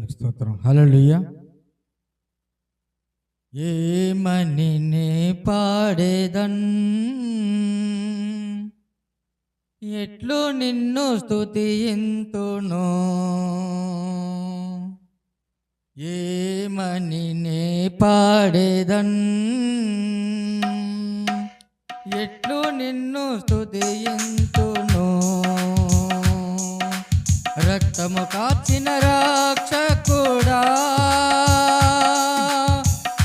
దేవునికి స్తోత్రం. హల్లెలూయా. ఏమని నే పాడేదన్, ఎట్లు నిన్ను స్తుతింతును. ఏమని నే పాడేదన్, ఎట్లు నిన్ను స్తుతింతును. రక్తము కార్చిన రక్షకుడా,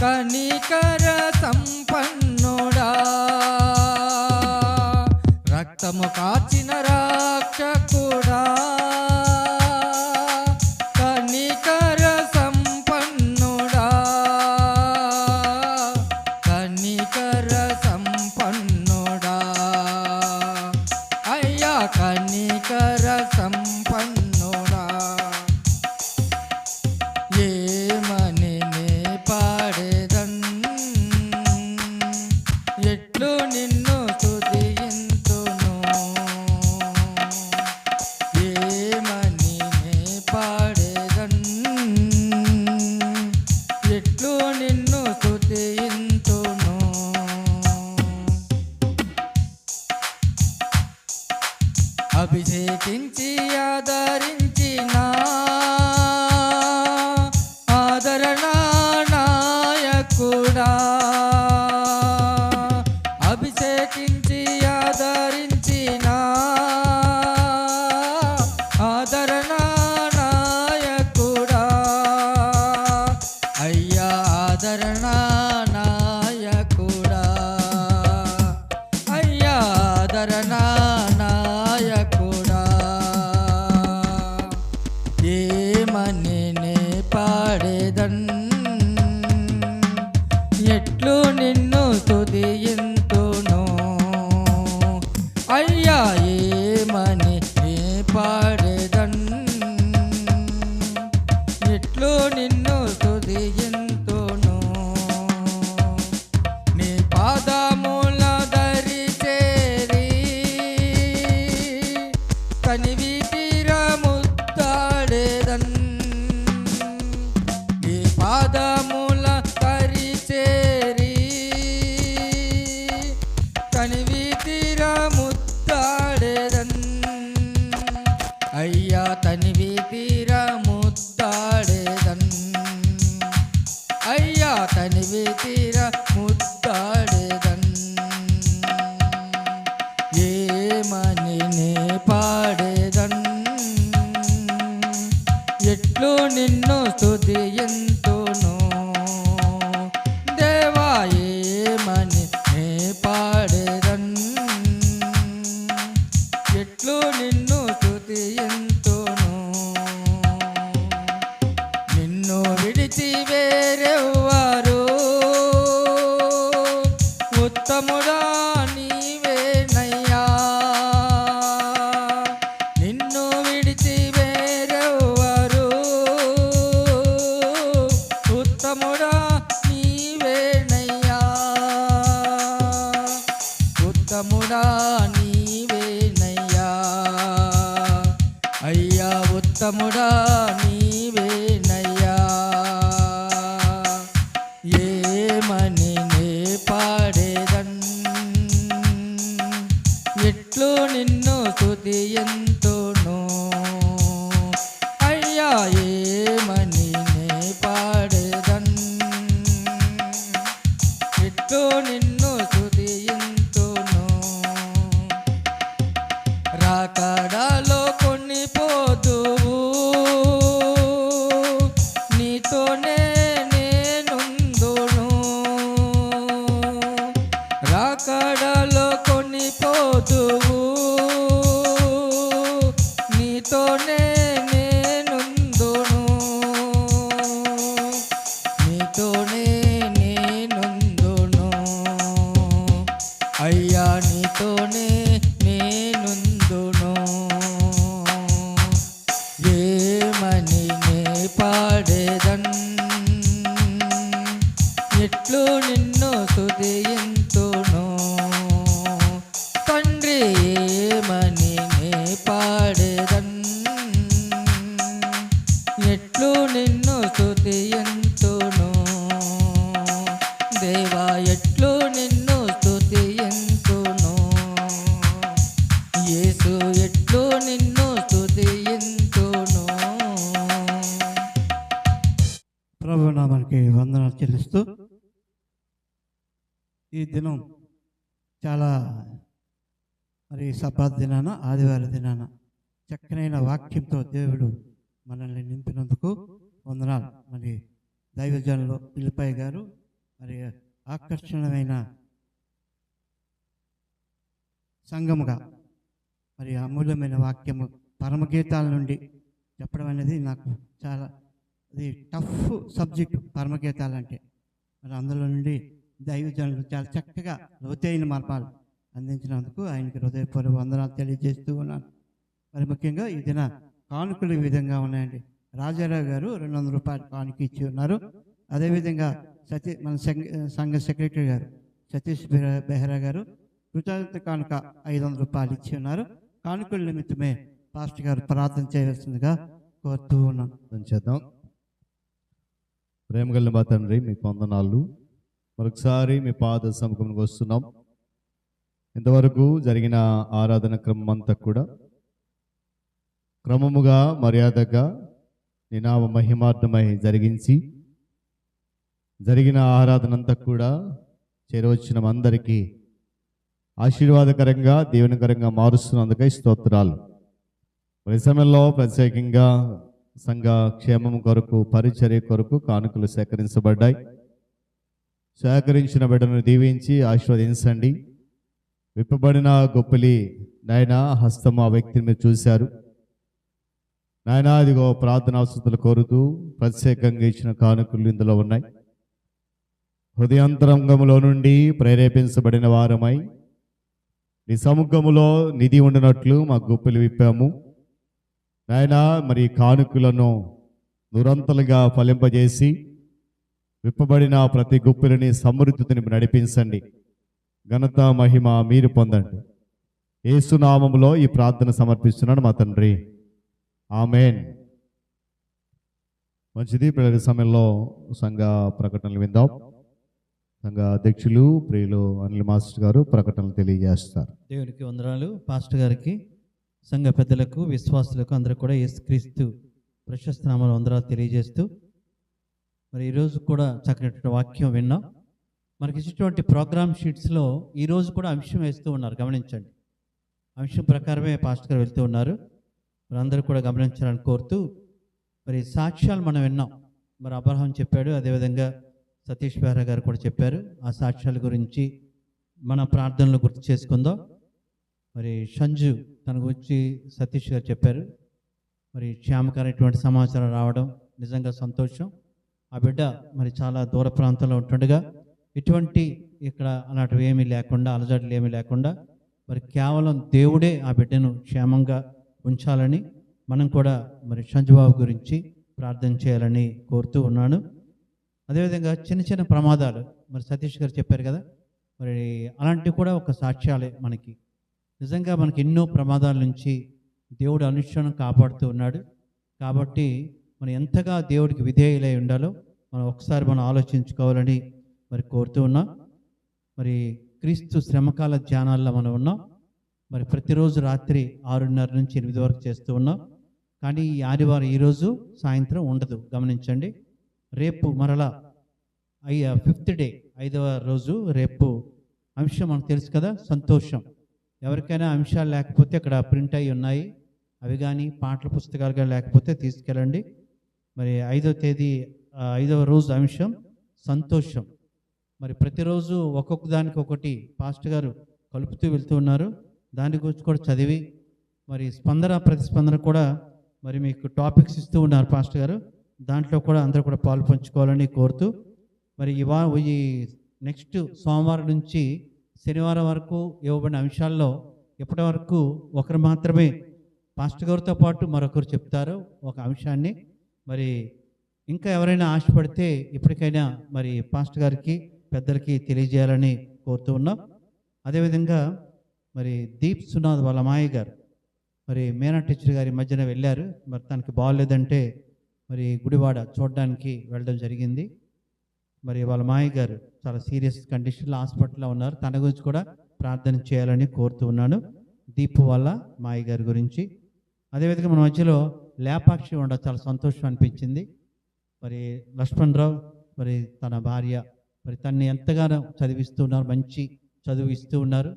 కనికర సంపన్నుడా. రక్తము కార్చిన రక్షకుడా, కనికర సంపన్నుడా. కనికర సంపన్నుడా, అయ్యా కనికర సంపన్నుడా. ఏమని నే పాడేదన్, ఎట్లు నిన్ను స్తుతింతును. ఏమని నే పాడేదన్, ఎట్లు నిన్ను స్తుతింతును. అభిషేకించి ఆదరించిన ఆదరణ నాయకుడా. అభిషేకించి ఆదరించిన ఆదరణ నాయకుడా. అయ్యా ఆదరణ నాయకుడా. అయ్యా ఆదరణ నాయకుడా. ఏమని నే పాడేదన్, ఎట్లు నిన్ను స్తుతింతును. అయ్యా ఏమని నే పాడేదన్, ఎట్లు నిన్ను స్తుతింతును. నీ పాదముల దరి చేరి కనివి తీరముద్దాడేదన్. నీ పాదముల దరి చేరి కనివి తీరముద్దాడేదన్. అయ్యా తనివి తీరముద్దాడేదన్. అయ్యా తనివి తీరముద్దాడేదన్. ఏమని నే పాడేదన్, ఎట్లు నిన్ను స్తుతింతును. దేవా ఏమని నే పాడేదన్, ఎట్లు నిన్ను స్తుతింతును. నిన్ను విడిచి వేరెవ్వరు, ఉత్తముడా నీవేనయ్యా. నిన్ను విడిచి వేరెవ్వరు, ఉత్తముడా నీవేనయ్యా. ఉత్తముడా నీవేనయ్యా. అయ్యా ఉత్తముడా నీవేనయ్యా. ఏమని నే పాడేదన్, ఎట్లు నిన్ను స్తుతింతును. అయ్యా ఏమని నే పాడేదన్, ఎట్లు నిన్ను స్తుతింతును. రాకడలో కొనిపోదువు, నీతోనే నేనుందును. రాకడలో కొనిపోదువు, నీతోనే నేనుందును. నీతోనే నేనుందును. అయ్యా నీతోనే నేనుందును. ఏమని నే పాడేదన్, ఎట్లు నిన్ను స్తుతింతును. తండ్రి ఏమని నే పాడేదన్, ఎట్లు నిన్ను స్తుతియంతును దేవా ఎట్లు నిన్ను స్తుతియంతును యేసు ఎట్లు నిన్ను స్తుతియంతును. ప్రభునామానికి వందనాలు చెల్లిస్తూ ఈ దినం చాలా సబ్బాత్ దినాన ఆదివారం దినాన చక్కనైన వాక్యంతో దేవుడు మనల్ని నింపినందుకు వందనాలు. దైవజనులు పిల్లిపై గారు ఆకర్షణమైన సంఘముగా అమూల్యమైన వాక్యము పరమగీతాల నుండి చెప్పడం అనేది నాకు చాలా అది టఫ్ సబ్జెక్టు. పరమగీతాలంటే అందులో నుండి దైవజనులు చాలా చక్కగా లోతైన మార్పాలు అందించినందుకు ఆయనకి హృదయపూర్వక వందనాలు తెలియజేస్తూ ఉన్నాను. ముఖ్యంగా ఈ దిన కానుకలు ఈ విధంగా ఉన్నాయండి. రాజారావు గారు 200 రూపాయలు కానుక ఇచ్చి ఉన్నారు. అదేవిధంగా మన సంఘ సెక్రటరీ గారు సతీష్ బెహ్రా గారు కృతజ్ఞత కానుక 500 రూపాయలు ఇచ్చి ఉన్నారు. కానుకల నిమిత్తమే పాస్టర్ గారు ప్రార్థన చేయవలసిందిగా కోరుతూ ఉన్నాను. చేద్దాం. ప్రేమ కలిగిన మా తండ్రి, మీకు వందనాలు. మరొకసారి మీ పాద సముఖంకి వస్తున్నాం. ఇంతవరకు జరిగిన ఆరాధన క్రమం అంతా కూడా క్రమముగా మర్యాదగా నీ నామ మహిమార్థమై జరిగిన ఆరాధన అంతా కూడా చేరవచ్చిన అందరికీ ఆశీర్వాదకరంగా దీవెనకరంగా మారుస్తున్నందుకై స్తోత్రాలు. మరి సమయంలో ప్రత్యేకంగా సంఘ క్షేమం కొరకు పరిచర్య కొరకు కానుకలు సేకరించబడ్డాయి. సేకరించిన బిడ్డను దీవించి ఆశీర్వదించండి. విప్పబడిన గొప్పలి నాయన హస్తము ఆ వ్యక్తిని మీరు చూశారు నాయన. ఇదిగో ప్రార్థనావసతులు కోరుతూ ప్రత్యేకంగా ఇచ్చిన కానుకలు ఇందులో ఉన్నాయి. హృదయాంతరంగంలో నుండి ప్రేరేపించబడిన వారమై నీ సముఖములో నిధి ఉండినట్లు మా గుప్పలు విప్పాము నాయన. మరి కానుకలను నిరంతరంగా ఫలింపజేసి విప్పబడిన ప్రతి గుప్పిలని సమృద్ధిని నడిపించండి. ఘనత మహిమ మీరు పొందండి. యేసు నామములో ఈ ప్రార్థన సమర్పిస్తున్నాను మా తండ్రి, ఆమెన్. మంచిది. పిల్లల సమయంలో సంఘ ప్రకటనలు విందాం. సంఘ అధ్యక్షులు ప్రియులు అనిల్ మాస్టర్ గారు ప్రకటనలు తెలియజేస్తారు. దేవునికి వందనాలు. పాస్టర్ గారికి, సంఘ పెద్దలకు, విశ్వాసులకు అందరూ కూడా యేసుక్రీస్తు ప్రశస్త నామములో వందనాలు తెలియజేస్తూ మరి ఈరోజు కూడా చక్కటి వాక్యం విన్నాం. మనకి ఇచ్చినటువంటి ప్రోగ్రామ్ షీట్స్లో ఈరోజు కూడా అంశం వేస్తూ ఉన్నారు, గమనించండి. అంశం ప్రకారమే పాస్టర్ గారు వెళ్తూ ఉన్నారు. మరి అందరూ కూడా గమనించాలని కోరుతూ మరి సాక్ష్యాలు మనం విన్నాం. మరి అబ్రహాం చెప్పాడు, అదేవిధంగా సతీష్ బెహ్రా గారు కూడా చెప్పారు. ఆ సాక్ష్యాల గురించి మన ప్రార్థనలు గుర్తు చేసుకుందాం. మరి సంజు తన గురించి సతీష్ గారు చెప్పారు. మరి క్షేమకరమైనటువంటి సమాచారం రావడం నిజంగా సంతోషం. ఆ బిడ్డ మరి చాలా దూర ప్రాంతంలో ఉంటుండగా ఇటువంటి ఇక్కడ అలాంటివి ఏమీ లేకుండా, అలజడులు ఏమీ లేకుండా మరి కేవలం దేవుడే ఆ బిడ్డను క్షేమంగా ఉంచాలని మనం కూడా మరి సంజుబాబు గురించి ప్రార్థన చేయాలని కోరుతూ ఉన్నాను. అదేవిధంగా చిన్న చిన్న ప్రమాదాలు మరి సతీష్ గారు చెప్పారు కదా, మరి అలాంటివి కూడా ఒక సాక్ష్యాలే. మనకి నిజంగా మనకి ఎన్నో ప్రమాదాల నుంచి దేవుడు అనుక్షణం కాపాడుతూ ఉన్నాడు. కాబట్టి మనం ఎంతగా దేవుడికి విధేయులై ఉండాలో మనం ఒకసారి మనం ఆలోచించుకోవాలని మరి కోరుతూ ఉన్నాం. మరి క్రీస్తు శ్రమకాల ధ్యానాల్లో మనం ఉన్నాం. మరి ప్రతిరోజు రాత్రి 6:30 నుంచి 8 వరకు చేస్తూ ఉన్నాం. కానీ ఈ ఆదివారం ఈరోజు సాయంత్రం ఉండదు, గమనించండి. రేపు మరలా 5th డే 5వ రోజు రేపు అంశం మనకు తెలుసు కదా, సంతోషం. ఎవరికైనా అంశాలు లేకపోతే ఇక్కడ ప్రింట్ అయి ఉన్నాయి, అవి కానీ పాటల పుస్తకాలు కానీ లేకపోతే తీసుకెళ్ళండి. మరి 5వ తేదీ 5వ రోజు అంశం సంతోషం. మరి ప్రతిరోజు ఒక్కొక్క దానికి ఒకటి పాస్టర్ గారు కలుపుతూ వెళ్తూ ఉన్నారు. దాని గురించి కూడా చదివి మరి స్పందన ప్రతిస్పందన కూడా మరి మీకు టాపిక్స్ ఇస్తూ ఉన్నారు పాస్టర్ గారు. దాంట్లో కూడా అందరూ కూడా పాలు పంచుకోవాలని కోరుతూ మరి ఈ నెక్స్ట్ సోమవారం నుంచి శనివారం వరకు ఇవ్వబడిన అంశాల్లో ఇప్పటి వరకు ఒకరు మాత్రమే పాస్టర్ గారితో పాటు మరొకరు చెప్తారు ఒక అంశాన్ని. మరి ఇంకా ఎవరైనా ఆశపడితే ఇప్పటికైనా మరి పాస్టర్ గారికి, పెద్దలకి తెలియజేయాలని కోరుతూ ఉన్నాం. అదేవిధంగా మరి దీప్ సునాథ్ వాళ్ళ మాయ గారు మరి మేనా టీచర్ గారి మధ్యన వెళ్ళారు. మరి తనకి బాగోలేదంటే మరి గుడివాడ చూడడానికి వెళ్ళడం జరిగింది. మరి వాళ్ళ మాయ గారు చాలా సీరియస్ కండిషన్లో హాస్పిటల్లో ఉన్నారు. తన గురించి కూడా ప్రార్థన చేయాలని కోరుతూ ఉన్నాను. దీపు వాళ్ళ మాయ గారి గురించి. అదేవిధంగా మన మధ్యలో లేపాక్షి ఉండడం చాలా సంతోషం అనిపించింది. మరి లక్ష్మణరావు మరి తన భార్య మరి తన్ని ఎంతగానో చదివిస్తూ ఉన్నారు, మంచి చదువు ఇస్తూ ఉన్నారు.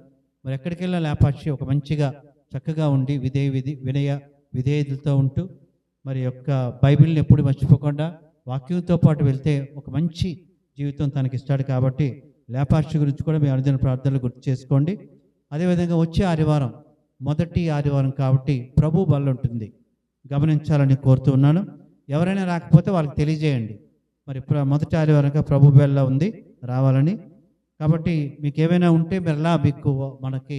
మరి ఎక్కడికి వెళ్ళినా లేపాక్షి ఒక మంచిగా చక్కగా ఉండి వినయ విధేయతలతో ఉంటూ మరి యొక్క బైబిల్ని ఎప్పుడు మర్చిపోకుండా వాక్యంతో పాటు వెళ్తే ఒక మంచి జీవితం తనకి ఇస్తాడు. కాబట్టి లేపాక్షి గురించి కూడా మీ అనుదిన ప్రార్థనలు గుర్తు చేసుకోండి. అదేవిధంగా వచ్చే ఆదివారం మొదటి ఆదివారం కాబట్టి ప్రభు బల్ల ఉంటుంది, గమనించాలని కోరుతూ ఉన్నాను. ఎవరైనా రాకపోతే వాళ్ళకి తెలియజేయండి. మరి మొదటి ఆదివారంగా ప్రభు బల్ల ఉంది, రావాలని. కాబట్టి మీకు ఏమైనా ఉంటే మరలా మీకు మనకి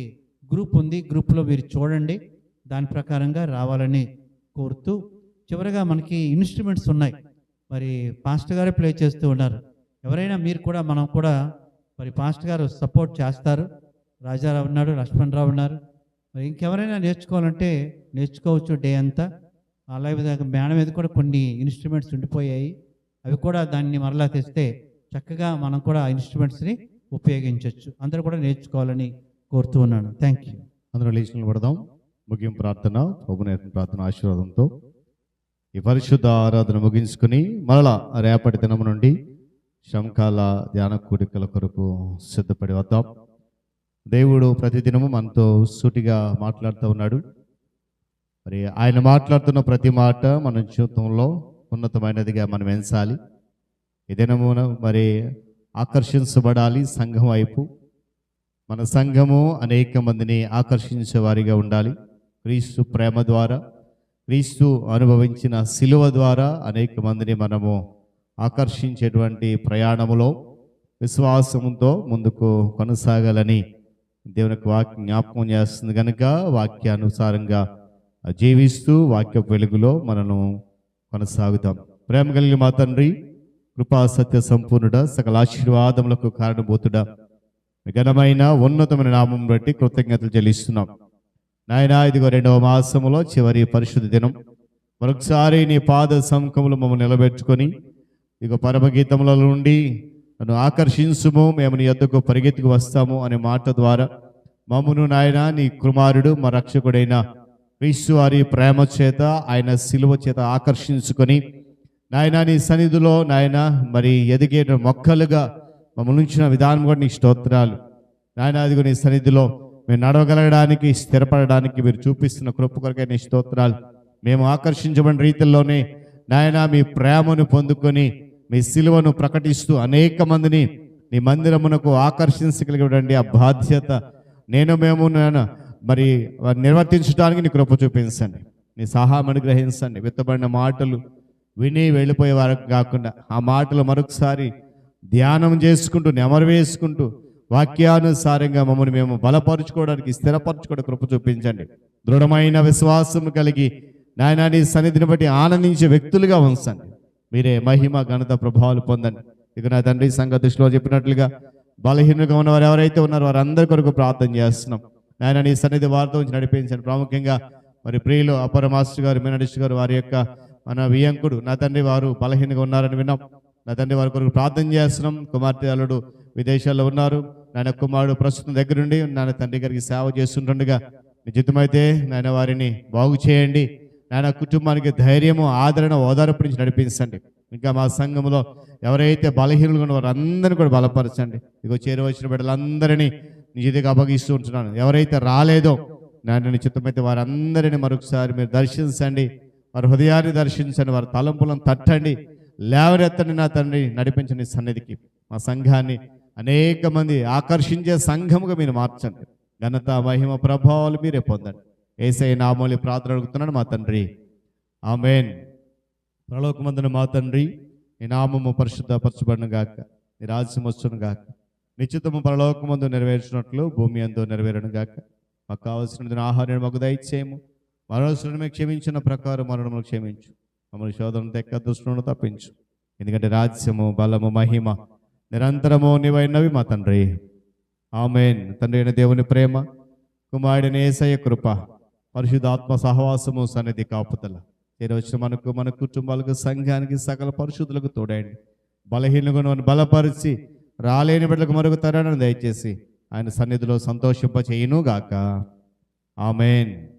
గ్రూప్ ఉంది, గ్రూప్లో మీరు చూడండి, దాని ప్రకారంగా రావాలని కోరుతూ చివరిగా మనకి ఇన్స్ట్రుమెంట్స్ ఉన్నాయి. మరి పాస్టర్ గారే ప్లే చేస్తూ ఉన్నారు. ఎవరైనా మీరు కూడా మనం కూడా మరి పాస్టర్ గారు సపోర్ట్ చేస్తారు. రాజారావు ఉన్నాడు, లక్ష్మణరావు ఉన్నారు. మరి ఇంకెవరైనా నేర్చుకోవాలంటే నేర్చుకోవచ్చు డే అంతా. అలాగే మేడం మీద కూడా కొన్ని ఇన్స్ట్రుమెంట్స్ ఉండిపోయాయి, అవి కూడా దాన్ని మరలా తెస్తే చక్కగా మనం కూడా ఆ ఇన్స్ట్రుమెంట్స్ని ఉపయోగించవచ్చు. అందరూ కూడా నేర్చుకోవాలని కోరుతూ ఉన్నాను. Thank you. అందరూ లేచి నిలబడదాం. ముగింపు ప్రార్థన, ప్రభునేత ప్రార్థన ఆశీర్వాదంతో ఈ పరిశుద్ధ ఆరాధన ముగించుకుని మరలా రేపటి దినము నుండి శ్రమకాల ధ్యాన కూడికల కొరకు సిద్ధపడి వద్దాం. దేవుడు ప్రతిదినము మనతో సూటిగా మాట్లాడుతూ ఉన్నాడు. మరి ఆయన మాట్లాడుతున్న ప్రతి మాట మన జీవితంలో ఉన్నతమైనదిగా మనం ఎంచాలి. ఈ దినమున మరి ఆకర్షించబడాలి సంఘం వైపు. మన సంఘము అనేక మందిని ఆకర్షించే వారిగా ఉండాలి. క్రీస్తు ప్రేమ ద్వారా, క్రీస్తు అనుభవించిన శిలువ ద్వారా అనేక మందిని మనము ఆకర్షించేటువంటి ప్రయాణములో విశ్వాసంతో ముందుకు కొనసాగాలని దేవునికి వాక్యం జ్ఞాపకం చేస్తుంది. కనుక వాక్యానుసారంగా జీవిస్తూ వాక్య వెలుగులో మనను కొనసాగుతాం. ప్రేమ కలిగిన మా తండ్రి, కృపా సత్య సంపూర్ణుడ, సకల ఆశీర్వాదములకు కారణభూతుడా, ఘనమైన ఉన్నతమైన నామం బట్టి కృతజ్ఞతలు చెల్లిస్తున్నాం. నాయనా, ఇదిగో 2వ మాసములో చివరి పరిశుద్ధ దినం. మరొకసారి నీ పాద సముఖములు మమ్మల్ని నిలబెట్టుకొని ఇదిగో పరమగీతముల నుండి నన్ను ఆకర్షించుము, మేము నీ యొద్దకు పరిగెత్తుకు వస్తాము అనే మాట ద్వారా మమ్మును నాయన నీ కుమారుడు మా రక్షకుడైన క్రీస్తు వారి ప్రేమ చేత, ఆయన శిలువ చేత ఆకర్షించుకొని నాయన నీ సన్నిధిలో నాయన మరి ఎదిగే మొక్కలుగా మమ్మల్ని ఉంచిన విధానం కూడా నీ స్తోత్రాలు. నాయన అదిగో నీ సన్నిధిలో మేము నడవగలగడానికి, స్థిరపడడానికి మీరు చూపిస్తున్న కృప కొరకై నీ స్తోత్రాలు. మేము ఆకర్షించబడిన రీతిలోనే నాయన మీ ప్రేమను పొందుకొని మీ శిలువను ప్రకటిస్తూ అనేక మందిని నీ మందిరమునకు ఆకర్షించగలిగండి. ఆ బాధ్యత మేము మరి నిర్వర్తించడానికి నీ కృప చూపించండి. నీ సహాయం అనుగ్రహించండి. విత్తబడిన మాటలు విని వెళ్ళిపోయే వారికి కాకుండా ఆ మాటలు మరొకసారి ధ్యానం చేసుకుంటూ, నెమరు వేసుకుంటూ వాక్యానుసారంగా మమ్మల్ని మేము బలపరుచుకోవడానికి, స్థిరపరచుకోవడానికి కృప చూపించండి. దృఢమైన విశ్వాసం కలిగి నాయన నీ సన్నిధిని బట్టి ఆనందించే వ్యక్తులుగా ఉంచండి. మీరే మహిమ ఘనత ప్రభావాలు పొందండి. ఇక నా తండ్రి సంఘ దృష్టిలో చెప్పినట్లుగా బలహీనంగా ఉన్నవారు ఎవరైతే ఉన్నారో వారందరి కొరకు ప్రార్థన చేస్తున్నాం. నాయన నీ సన్నిధి వారితో ఉంచి నడిపించండి. ప్రాముఖ్యంగా మరి ప్రియులు అపర మాస్టర్ గారు, మినడిస్ట్ గారు, వారి యొక్క మన వియంకుడు నా తండ్రి వారు బలహీనంగా ఉన్నారని విన్నాం. నా తండ్రి వారి కొరకు ప్రార్థన చేస్తున్నాం. కుమార్తె అల్లుడు విదేశాల్లో ఉన్నారు. నాయన కుమారుడు ప్రస్తుతం దగ్గరుండి నాయన తండ్రి గారికి సేవ చేస్తుండగా నిజితమైతే నాయన వారిని బాగు చేయండి. నాయన కుటుంబానికి ధైర్యము, ఆదరణ, ఓదార్పు నుంచి నడిపించండి. ఇంకా మా సంఘంలో ఎవరైతే బలహీనులుగా ఉన్న వారందరినీ కూడా బలపరచండి. ఇగో చేరవచ్చిన బిడ్డలందరినీ నిజితగా అప్పగిస్తూ ఉంటున్నాను. ఎవరైతే రాలేదో నాయన నిశ్చితమైతే వారందరినీ మరొకసారి మీరు దర్శించండి. వారి హృదయాన్ని దర్శించండి, వారి తలంపులను తట్టండి, లేవనెత్తండి. నా తండ్రి నడిపించండి సన్నిధికి. మా సంఘాన్ని అనేక మంది ఆకర్షించే సంఘముగా మీరు మార్చండి. ఘనత, మహిమ, ప్రభావాలు మీరే పొందండి. యేసయ్య నామములో ప్రార్థన అడుగుతున్నాను మా తండ్రి, ఆమేన్. పరలోకమందున మా తండ్రి, నీ నామము పరిశుద్ధపరచబడును గాక, నీ రాజ్యం వచ్చును గాక, నిశ్చితము పరలోకమందు నెరవేర్చినట్లు భూమి అందు నెరవేరును గాక. మాకు కావలసిన ఆహారం మాకు దయచేయము. మరణులను క్షమించిన ప్రకారం మరణములు క్షమించు. మమ్మల్ని శోధన తెక్క దుష్టులను తప్పించు. ఎందుకంటే రాజ్యము, బలము, మహిమ నిరంతరము నీవైనవి మా తండ్రి, ఆమేన్. తండ్రి అయిన దేవుని ప్రేమ, కుమారుడైన యేసయ్య కృప, పరిశుద్ధాత్మ సహవాసము, సన్నిధి, కాపుదల వచ్చిన మనకు, మన కుటుంబాలకు, సంఘానికి, సకల పరిశుద్ధులకు తోడండి. బలహీనంగా బలపరిచి రాలేని బిడ్డలకు మరొక తరాన్ని దయచేసి ఆయన సన్నిధిలో సంతోషింప చేయును గాక. ఆమేన్.